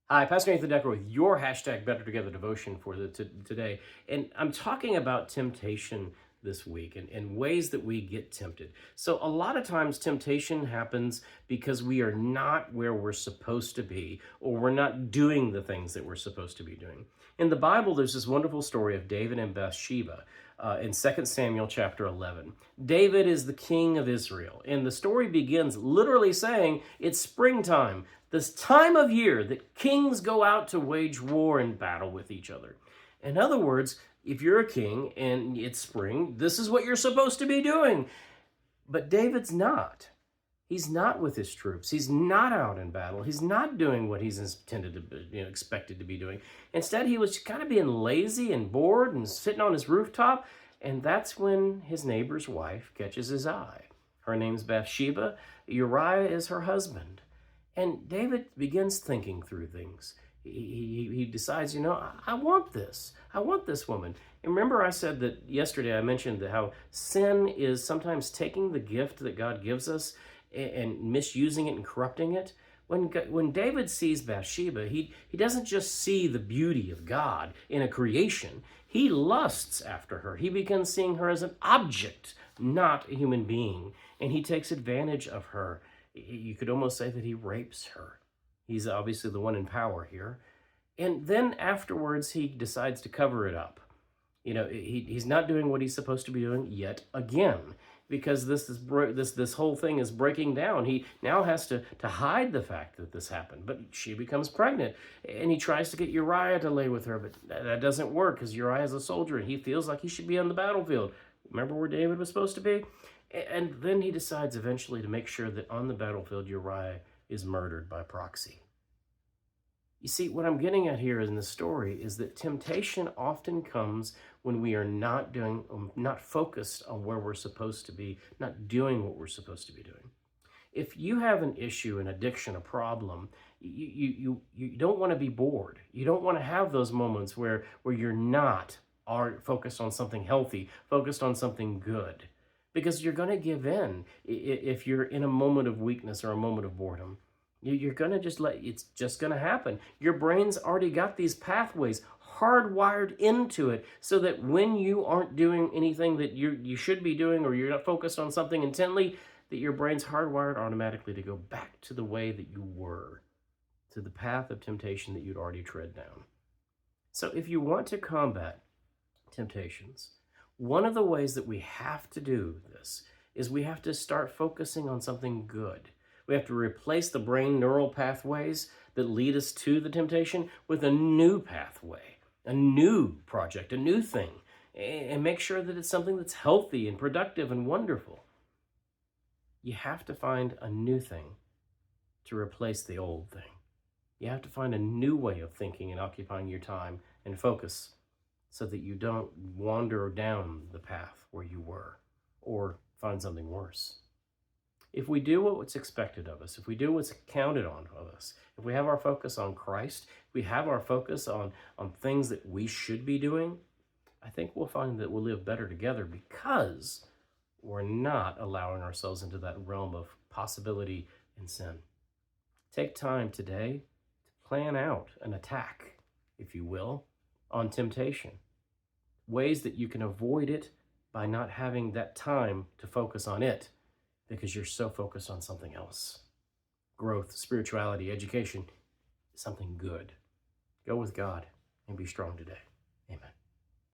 Hi, Pastor Nathan Decker with your hashtag Better Together devotion for today. And I'm talking about temptation this week and ways that we get tempted. So, a lot of times, temptation happens because we are not where we're supposed to be, or we're not doing the things that we're supposed to be doing. In the Bible, there's this wonderful story of David and Bathsheba in 2 Samuel chapter 11. David is the king of Israel, and the story begins literally saying it's springtime, this time of year that kings go out to wage war and battle with each other. In other words, if you're a king and it's spring, this is what you're supposed to be doing. But David's not. He's not with his troops. He's not out in battle. He's not doing what he's intended to be, expected to be doing. Instead, he was kind of being lazy and bored and sitting on his rooftop. And that's when his neighbor's wife catches his eye. Her name's Bathsheba. Uriah is her husband. And David begins thinking through things. He decides, I want this. I want this woman. And remember, I said that yesterday I mentioned that how sin is sometimes taking the gift that God gives us and misusing it and corrupting it. When David sees Bathsheba, he doesn't just see the beauty of God in a creation. He lusts after her. He begins seeing her as an object, not a human being. And he takes advantage of her. You could almost say that he rapes her. He's obviously the one in power here. And then afterwards, he decides to cover it up. He's not doing what he's supposed to be doing yet again, because this whole thing is breaking down. He now has to hide the fact that this happened. But she becomes pregnant, and he tries to get Uriah to lay with her, but that doesn't work because Uriah is a soldier, and he feels like he should be on the battlefield. Remember where David was supposed to be? And then he decides eventually to make sure that on the battlefield, Uriah is murdered by proxy. You see, what I'm getting at here in the story is that temptation often comes when we are not focused on where we're supposed to be, not doing what we're supposed to be doing. If you have an issue, an addiction, a problem, you don't want to be bored. You don't want to have those moments where you're not are focused on something healthy, focused on something good, because you're going to give in if you're in a moment of weakness or a moment of boredom. You're going to it's just going to happen. Your brain's already got these pathways hardwired into it so that when you aren't doing anything that you should be doing, or you're not focused on something intently, that your brain's hardwired automatically to go back to the way that you were, to the path of temptation that you'd already tread down. So if you want to combat temptations, one of the ways that we have to do this is we have to start focusing on something good. We have to replace the brain neural pathways that lead us to the temptation with a new pathway, a new project, a new thing, and make sure that it's something that's healthy and productive and wonderful. You have to find a new thing to replace the old thing. You have to find a new way of thinking and occupying your time and focus so that you don't wander down the path where you were or find something worse. If we do what's expected of us, if we do what's counted on of us, if we have our focus on Christ, if we have our focus on things that we should be doing, I think we'll find that we'll live better together because we're not allowing ourselves into that realm of possibility and sin. Take time today to plan out an attack, if you will, on temptation. Ways that you can avoid it by not having that time to focus on it, because you're so focused on something else. Growth, spirituality, education, something good. Go with God and be strong today.